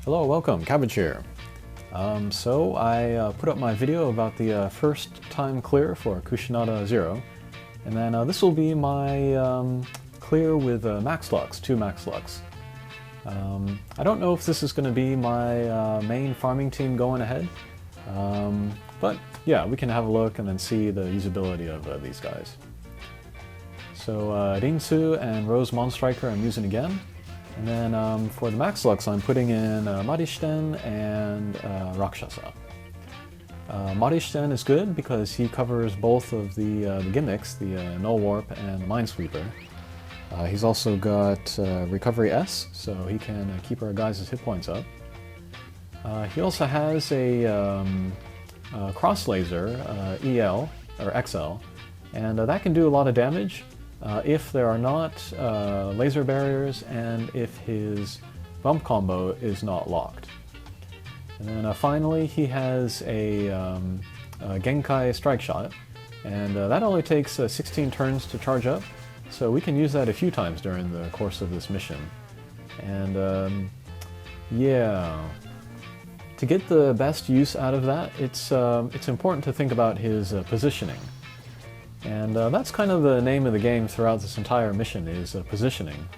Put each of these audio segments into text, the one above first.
Hello, welcome, Cabbage here. So I put up my video about the first time clear for Kushinada Zero, and then this will be my clear with max lux, 2 max lux. I don't know if this is going to be my main farming team going ahead, but yeah, we can have a look and then see the usability of these guys. So Rinsu and Rose Monstriker I'm using again. And then for the max lux, I'm putting in Marishten and Rakshasa. Marishten is good because he covers both of the gimmicks, the Null Warp and Minesweeper. He's also got Recovery S, so he can keep our guys' hit points up. He also has a Cross Laser, EL, or XL, and that can do a lot of damage. If there are not laser barriers and if his bump combo is not locked. And then finally he has a Genkai Strike Shot, and that only takes 16 turns to charge up, so we can use that a few times during the course of this mission. And yeah, to get the best use out of that, it's important to think about his positioning. And that's kind of the name of the game throughout this entire mission, is positioning.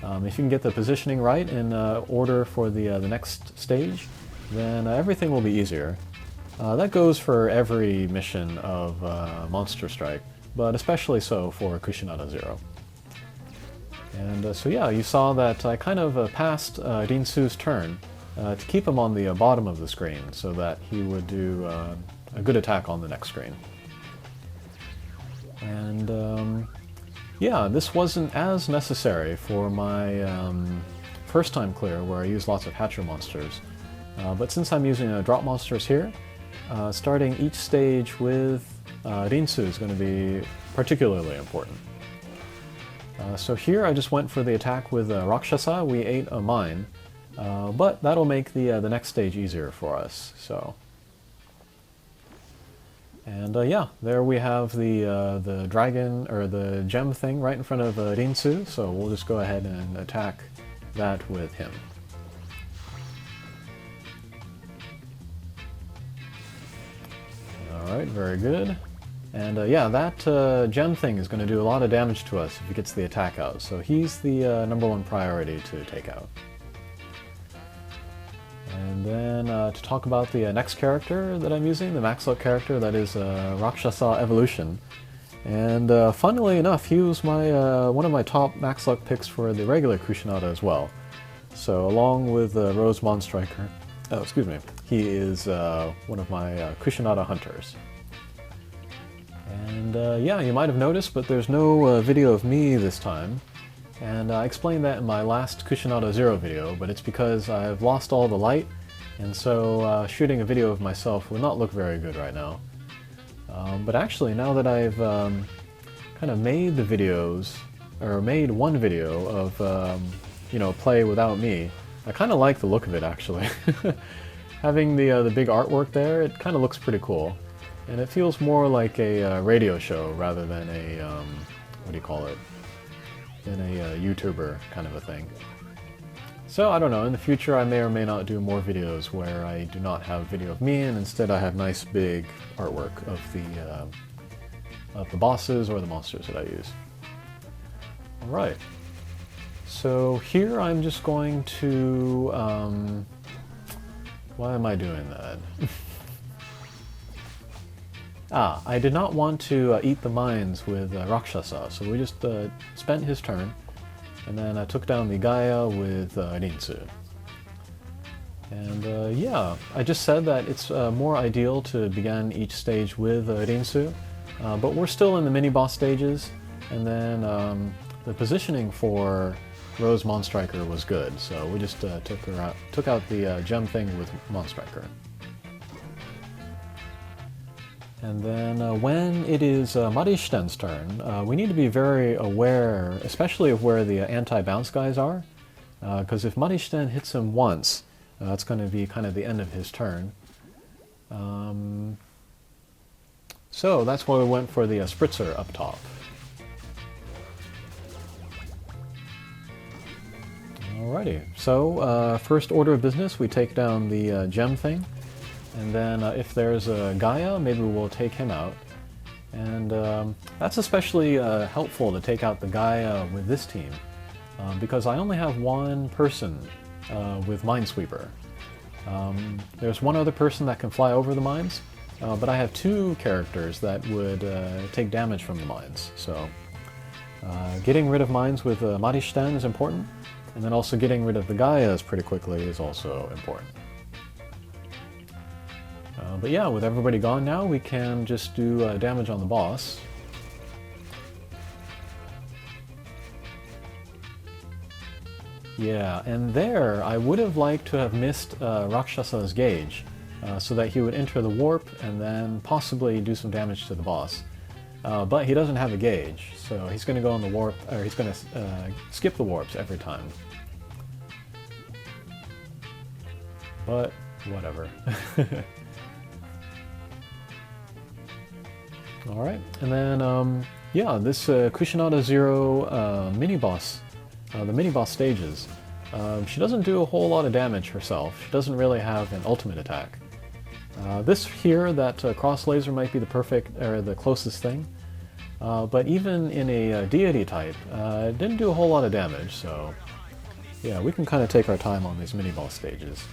If you can get the positioning right in order for the next stage, then everything will be easier. That goes for every mission of Monster Strike, but especially so for Kushinada Zero. And so yeah, you saw that I kind of passed Rinsu's turn to keep him on the bottom of the screen so that he would do a good attack on the next screen. And yeah, this wasn't as necessary for my first time clear where I used lots of Hatcher monsters. But since I'm using drop monsters here, starting each stage with Rinsu is going to be particularly important. So here I just went for the attack with Rakshasa. We ate a mine, but that'll make the next stage easier for us. So. And yeah, there we have the dragon, or the gem thing right in front of Rinsu, so we'll just go ahead and attack that with him. Alright, very good. And yeah, that gem thing is going to do a lot of damage to us if he gets the attack out, so he's the #1 priority to take out. And then to talk about the next character that I'm using, the max lux character, that is Rakshasa Evolution. And funnily enough, he was my one of my top max lux picks for the regular Kushinada as well. So along with Rose Monstriker, oh excuse me, he is one of my Kushinada hunters. And yeah, you might have noticed, but there's no video of me this time. And I explained that in my last Kushinada Zero video, but it's because I've lost all the light, and so shooting a video of myself would not look very good right now. But actually, now that I've kind of made the videos, or made one video of, you know, play without me, I kind of like the look of it actually. Having the big artwork there, it kind of looks pretty cool. And it feels more like a radio show rather than a, what do you call it? In a YouTuber kind of a thing. So I don't know, in the future I may or may not do more videos where I do not have video of me and instead I have nice big artwork of the bosses or the monsters that I use. Alright, so here I'm just going to, why am I doing that? I did not want to eat the mines with Rakshasa, so we just spent his turn, and then I took down the Gaia with Rinsu. And yeah, I just said that it's more ideal to begin each stage with Rinsu, but we're still in the mini-boss stages, and then the positioning for Rose Monstriker was good, so we just took out the gem thing with Monstriker. And then when it is Marishten's turn, we need to be very aware, especially of where the anti-bounce guys are, because if Marishten hits him once, it's going to be kind of the end of his turn. So that's why we went for the Spritzer up top. Alrighty, so first order of business, we take down the gem thing, and then if there's a Gaia, maybe we'll take him out. And that's especially helpful to take out the Gaia with this team, because I only have one person with Minesweeper. There's one other person that can fly over the mines, but I have two characters that would take damage from the mines. So getting rid of mines with Marishten is important, and then also getting rid of the Gaias pretty quickly is also important. But yeah, with everybody gone now, we can just do damage on the boss. Yeah, and there I would have liked to have missed Rakshasa's gauge, so that he would enter the warp and then possibly do some damage to the boss. But he doesn't have a gauge, so he's going to go on the warp, or he's going to skip the warps every time. But whatever. Alright, and then, yeah, this Kushinada Zero mini-boss, the mini-boss stages, she doesn't do a whole lot of damage herself. She doesn't really have an ultimate attack. This here, that cross laser might be the perfect, or the closest thing, but even in a deity type, it didn't do a whole lot of damage, so yeah, we can kind of take our time on these mini-boss stages.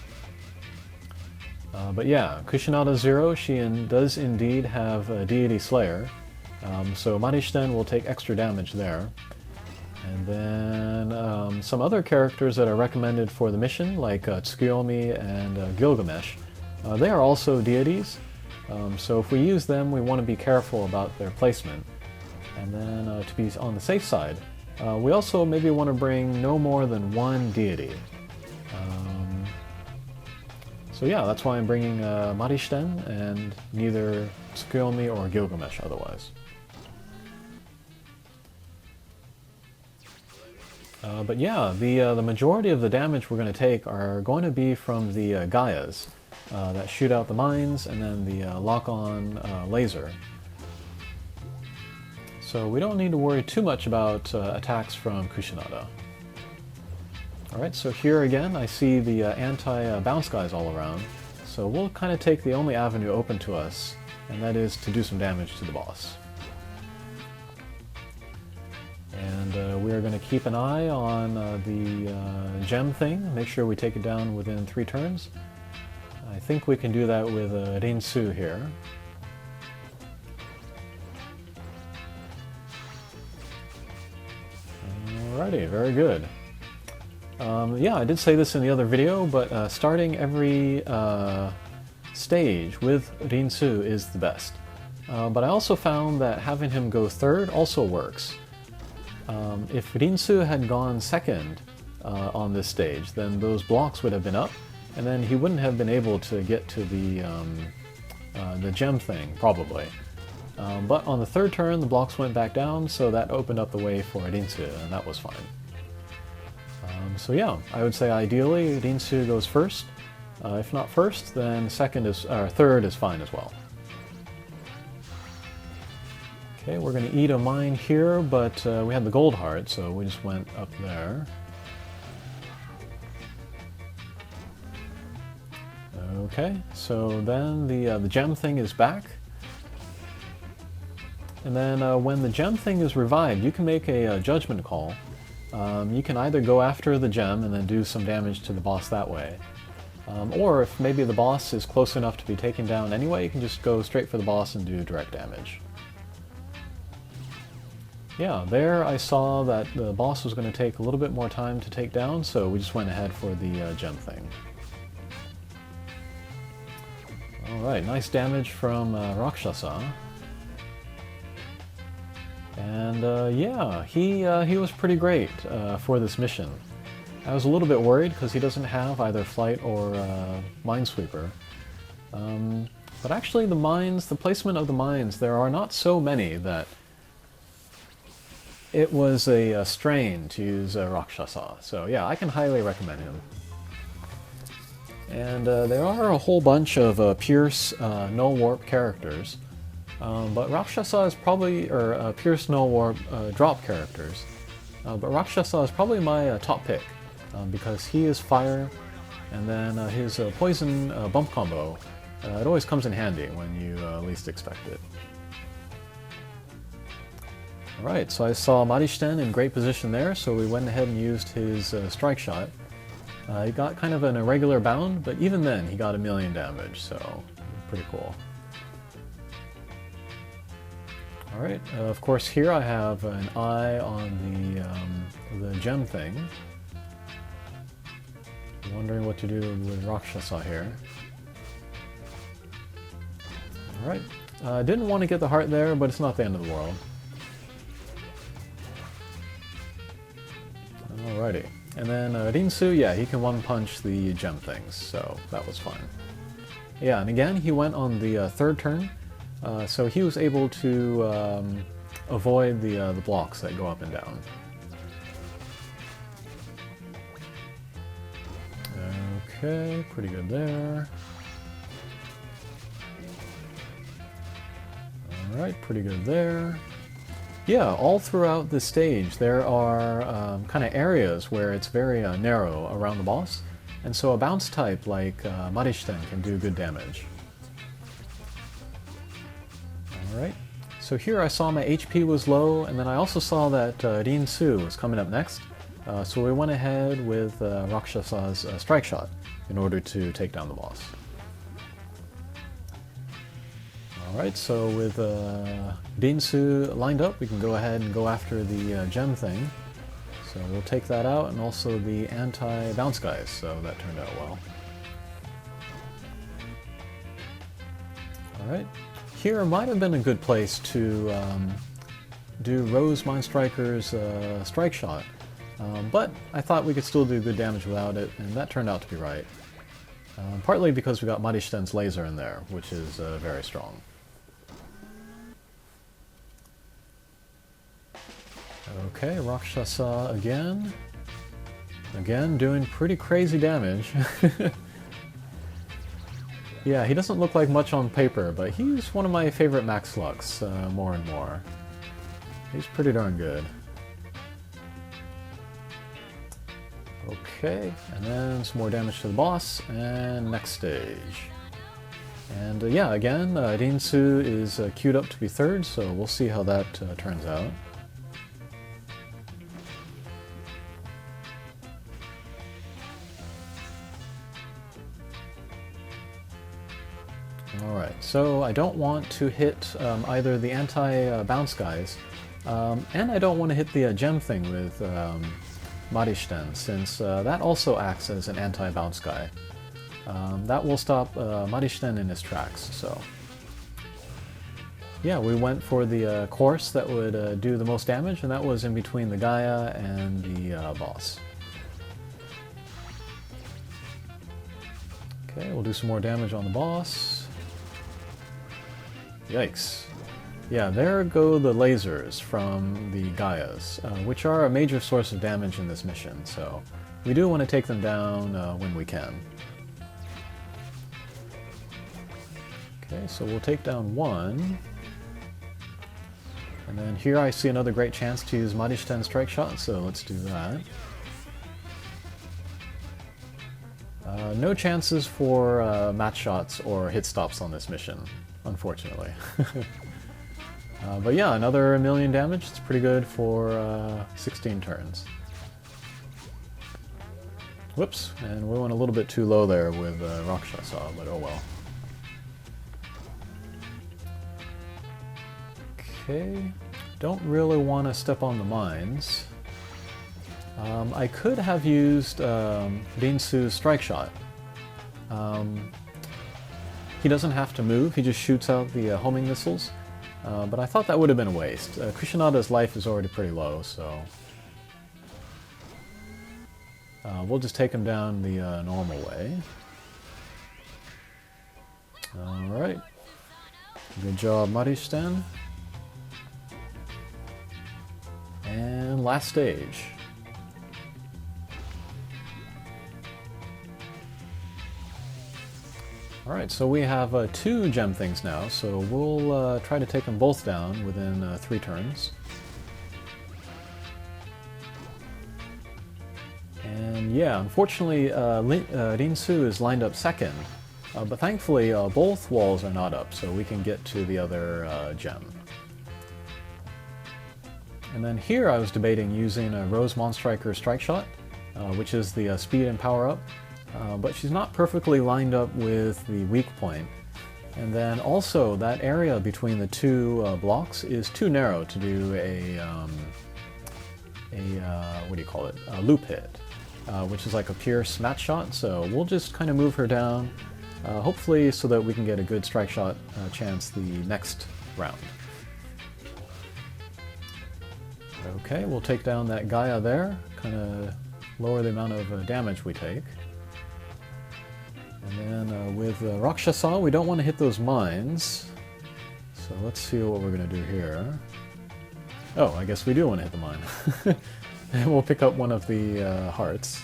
But yeah, Kushinada Zero, she does indeed have a Deity Slayer, so Marishten will take extra damage there. And then some other characters that are recommended for the mission, like Tsukuyomi and Gilgamesh, they are also deities, so if we use them, we want to be careful about their placement. And then to be on the safe side, we also maybe want to bring no more than one deity. So yeah, that's why I'm bringing Marishten and neither Tsukuyomi or Gilgamesh otherwise. But yeah, the majority of the damage we're going to take are going to be from the Gaias that shoot out the mines and then the lock-on laser. So we don't need to worry too much about attacks from Kushinada. Alright, so here again I see the anti-bounce guys all around, so we'll kind of take the only avenue open to us, and that is to do some damage to the boss. And we are going to keep an eye on the gem thing, make sure we take it down within 3 turns. I think we can do that with Rinsu here. Alrighty, very good. Yeah, I did say this in the other video, but starting every stage with Rinsu is the best. But I also found that having him go third also works. If Rinsu had gone second on this stage, then those blocks would have been up, and then he wouldn't have been able to get to the gem thing, probably. But on the third turn, the blocks went back down, so that opened up the way for Rinsu, and that was fine. So yeah, I would say ideally Rinsu goes first. If not first, then third is fine as well. Okay, we're going to eat a mine here, but we had the gold heart, so we just went up there. Okay, so then the gem thing is back. And then when the gem thing is revived, you can make a judgment call. You can either go after the gem and then do some damage to the boss that way. Or if maybe the boss is close enough to be taken down anyway, you can just go straight for the boss and do direct damage. Yeah, there I saw that the boss was going to take a little bit more time to take down, so we just went ahead for the gem thing. Alright, nice damage from Rakshasa. And yeah, he was pretty great for this mission. I was a little bit worried because he doesn't have either Flight or Minesweeper. But actually the placement of the mines, there are not so many that it was a strain to use Rakshasa. So yeah, I can highly recommend him. And there are a whole bunch of Pierce no warp characters. But Rakshasa is probably, Pierce no warp drop characters. But Rakshasa is probably my top pick. because he is fire, and then his poison bump combo, it always comes in handy when you least expect it. Alright, so I saw Marishten in great position there, so we went ahead and used his strike shot. He got kind of an irregular bound, but even then he got 1,000,000 damage, so pretty cool. Alright, of course here I have an eye on the gem thing. I'm wondering what to do with Rakshasa here. Alright, didn't want to get the heart there, but it's not the end of the world. Alrighty, and then Rinsu, yeah, he can one-punch the gem things, so that was fun. Yeah, and again, he went on the third turn, so he was able to avoid the blocks that go up and down. Okay, pretty good there. Alright, pretty good there. Yeah, all throughout the stage there are kind of areas where it's very narrow around the boss, and so a bounce type like Marishten can do good damage. Alright, so here I saw my HP was low, and then I also saw that Rinsu was coming up next, so we went ahead with Rakshasa's strike shot in order to take down the boss. Alright, so with Rinsu lined up, we can go ahead and go after the gem thing. So we'll take that out, and also the anti-bounce guys, so that turned out well. Alright, here might have been a good place to do Rose Mindstriker's strike shot, but I thought we could still do good damage without it, and that turned out to be right. Partly because we got Marishten's laser in there, which is very strong. Okay, Rakshasa again. Again, doing pretty crazy damage. Yeah, he doesn't look like much on paper, but he's one of my favorite Max Lux, more and more. He's pretty darn good. Okay, and then some more damage to the boss, and next stage. And yeah, again, Rinsu is queued up to be third, so we'll see how that turns out. Alright, so I don't want to hit either the anti-bounce guys, and I don't want to hit the gem thing with Marishten, since that also acts as an anti-bounce guy. That will stop Marishten in his tracks, so... Yeah, we went for the course that would do the most damage, and that was in between the Gaia and the boss. Okay, we'll do some more damage on the boss. Yikes. Yeah, there go the lasers from the Gaias, which are a major source of damage in this mission, so we do want to take them down when we can. Okay, so we'll take down one. And then here I see another great chance to use Marishten's strike shot, so let's do that. No chances for match shots or hit stops on this mission, unfortunately. But yeah, another 1,000,000 damage. It's pretty good for 16 turns. Whoops, and we went a little bit too low there with Rakshasa, but oh well. Okay, don't really want to step on the mines. I could have used Rinsu's strike shot. He doesn't have to move, he just shoots out the homing missiles. But I thought that would have been a waste. Kushinada's life is already pretty low, so... we'll just take him down the normal way. Alright. Good job, Marishten. And last stage. Alright, so we have 2 gem things now, so we'll try to take them both down within 3 turns. And Yeah, unfortunately, Rinsu is lined up second, but thankfully both walls are not up, so we can get to the other gem. And then here I was debating using a Rose Monstriker Strike Shot, which is the speed and power up, but she's not perfectly lined up with the weak point. And then also that area between the two blocks is too narrow to do a what do you call it? A loop hit, which is like a pure smash shot. So we'll just kind of move her down, hopefully so that we can get a good strike shot chance the next round. Okay, we'll take down that Gaia there, kind of lower the amount of damage we take. And then with Rakshasa, we don't want to hit those mines. So let's see what we're going to do here. Oh, I guess we do want to hit the mine. And we'll pick up one of the hearts.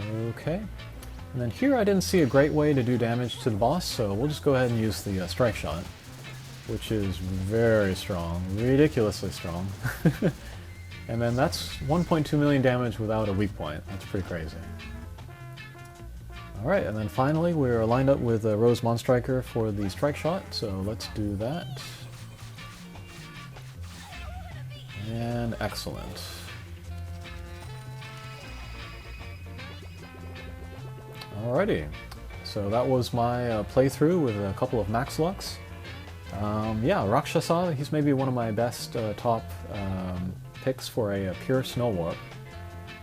Okay. And then here I didn't see a great way to do damage to the boss, so we'll just go ahead and use the strike shot, which is very strong, ridiculously strong. And then that's 1.2 million damage without a weak point. That's pretty crazy. Alright, and then finally we're lined up with Rose Monstriker for the strike shot, so let's do that. And excellent. Alrighty, so that was my playthrough with a couple of Max Lux. Yeah, Rakshasa, he's maybe one of my best top picks for a pure Snow Warp.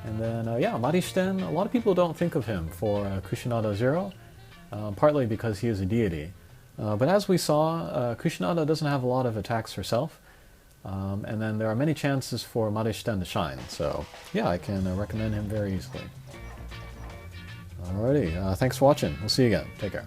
And then, yeah, Marishten, a lot of people don't think of him for Kushinada Zero, partly because he is a deity. But as we saw, Kushinada doesn't have a lot of attacks herself, and then there are many chances for Marishten to shine, so yeah, I can recommend him very easily. Alrighty, thanks for watching. We'll see you again. Take care.